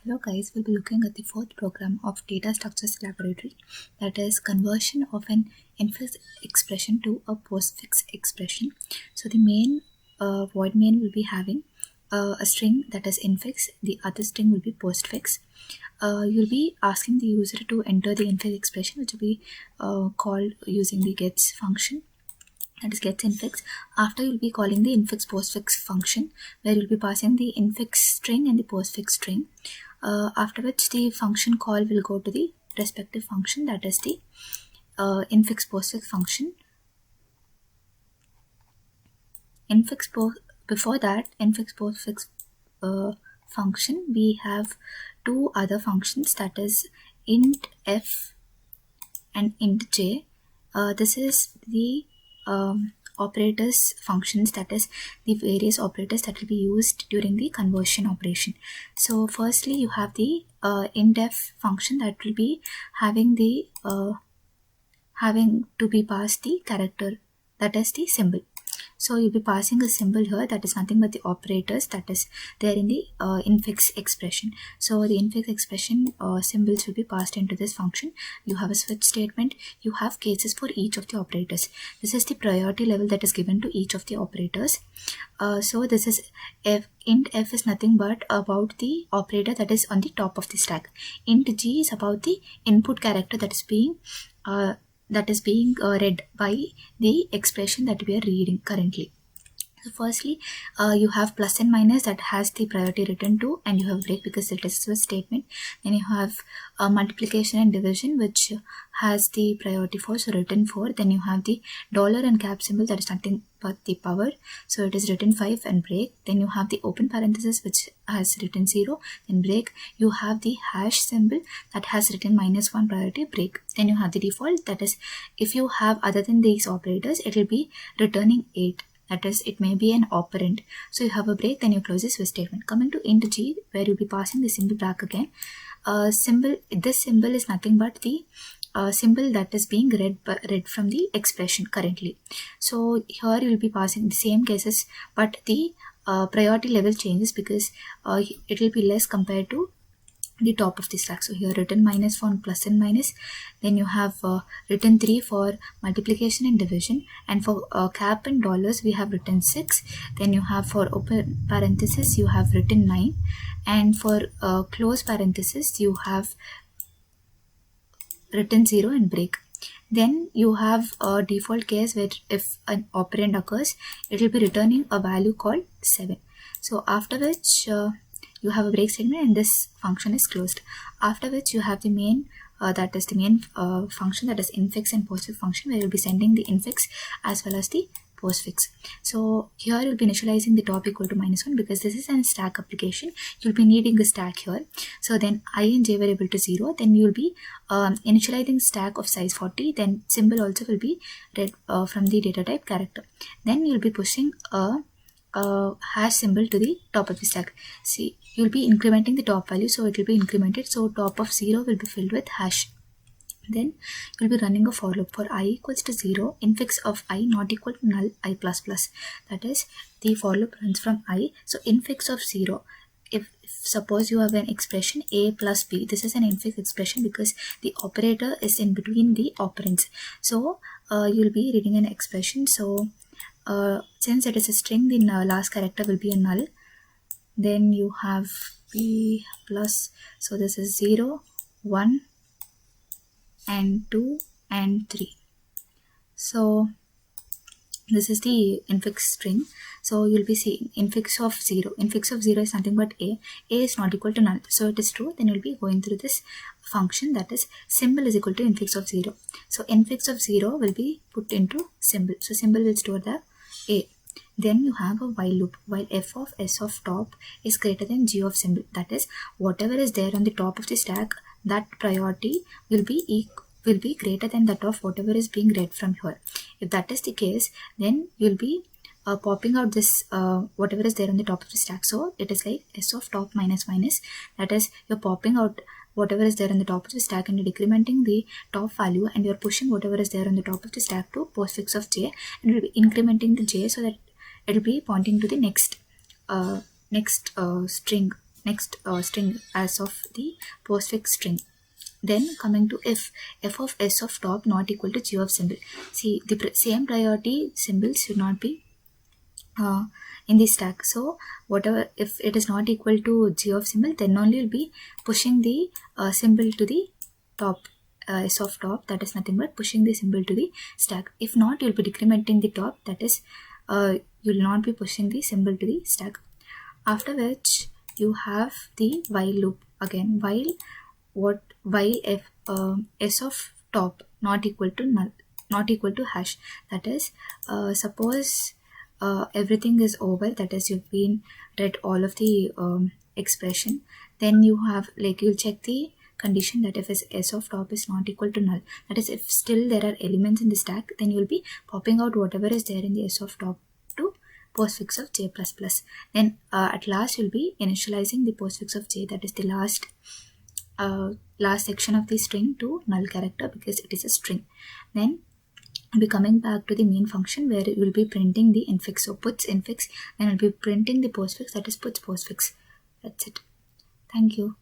Hello guys, we'll be looking at the fourth program of Data Structures Laboratory, that is conversion of an infix expression to a postfix expression. So the main void main will be having a string that is infix, the other string will be postfix. You'll be asking the user to enter the infix expression, which will be called using the gets function, that is gets infix. After you'll be calling the infix postfix function, where you'll be passing the infix string and the postfix string. After which the function call will go to the respective function, that is the infix postfix function. Before that infix postfix function, we have two other functions, that is int f and int j. This is the operators functions, that is the various operators that will be used during the conversion operation. So firstly you have the indef function that will be having the having to be passed the character, that is the symbol. So you'll be passing a symbol here, that is nothing but the operators that is there in the infix expression. So the infix expression symbols will be passed into this function. You have a switch statement, you have cases for each of the operators. This is the priority level that is given to each of the operators. So this is int f is nothing but about the operator that is on the top of the stack. Int g is about the input character that is being read by the expression that we are reading currently. So firstly, you have plus and minus that has the priority written to, and you have break because it is a statement. Then you have multiplication and division, which has the priority for, so written for. Then you have the dollar and cap symbol, that is nothing but the power, so it is written 5 and break. Then you have the open parenthesis which has written 0, then break. You have the hash symbol that has written -1 priority, break. Then you have the default, that is if you have other than these operators, it will be returning 8. That is, it may be an operand. So you have a break, then you close this switch statement. Coming to int g, where you'll be passing the symbol back again. This symbol is nothing but the symbol that is being read from the expression currently. So here you will be passing the same cases, but the priority level changes because it will be less compared to the top of the stack. So here written -1 plus and minus. Then you have written 3 for multiplication and division, and for cap and dollars we have written 6. Then you have for open parenthesis you have written 9, and for close parenthesis you have written 0 and break. Then you have a default case where if an operand occurs, it will be returning a value called 7. So after which you have a break segment and this function is closed. After which you have the main that is the main function, that is infix and postfix function, where you'll be sending the infix as well as the postfix. So here you'll be initializing the top equal to -1 because this is a stack application. You'll be needing a stack here. So then I and j variable to 0. Then you'll be initializing stack of size 40. Then symbol also will be read from the data type character. Then you'll be pushing a hash symbol to the top of the stack. See, you'll be incrementing the top value, so it will be incremented. So top of 0 will be filled with hash. Then you'll be running a for loop for I equals to 0, infix of I not equal to null I plus plus. That is, the for loop runs from I. So infix of 0. If suppose you have an expression a plus b, this is an infix expression because the operator is in between the operands. So you'll be reading an expression. So since it is a string, the last character will be a null. Then you have b plus, so this is 0, 1 and 2 and 3. So this is the infix string. So you'll be seeing infix of 0. Infix of 0 is nothing but a. A is not equal to null, so it is true. Then you'll be going through this function, that is symbol is equal to infix of 0. So infix of 0 will be put into symbol. So symbol will store the a. Then you have a while loop, while f of s of top is greater than g of symbol. That is, whatever is there on the top of the stack, that priority will be greater than that of whatever is being read from here. If that is the case, then you'll be popping out this whatever is there on the top of the stack. So it is like s of top minus minus. That is, you're popping out whatever is there on the top of the stack and you're decrementing the top value, and you're pushing whatever is there on the top of the stack to postfix of j, and you'll be incrementing the j so that it will be pointing to the next string next string as of the postfix string. Then coming to f of s of top not equal to g of symbol. See, the same priority symbols should not be in the stack. So whatever, if it is not equal to g of symbol, then only you'll be pushing the symbol to the top, s of top, that is nothing but pushing the symbol to the stack. If not, you'll be decrementing the top, that is you'll not be pushing the symbol to the stack. After which you have the while loop again. While if s of top not equal to null, not equal to hash, that is suppose everything is over, that is you've been read all of the expression, then you have, like, you'll check the condition that if s of top is not equal to null, that is if still there are elements in the stack, then you'll be popping out whatever is there in the s of top to postfix of j++. Then at last you'll be initializing the postfix of j, that is the last section of the string, to null character because it is a string. Then I'll be coming back to the main function where you will be printing the infix. So puts infix, then I'll be printing the postfix, that is puts postfix. That's it. Thank you.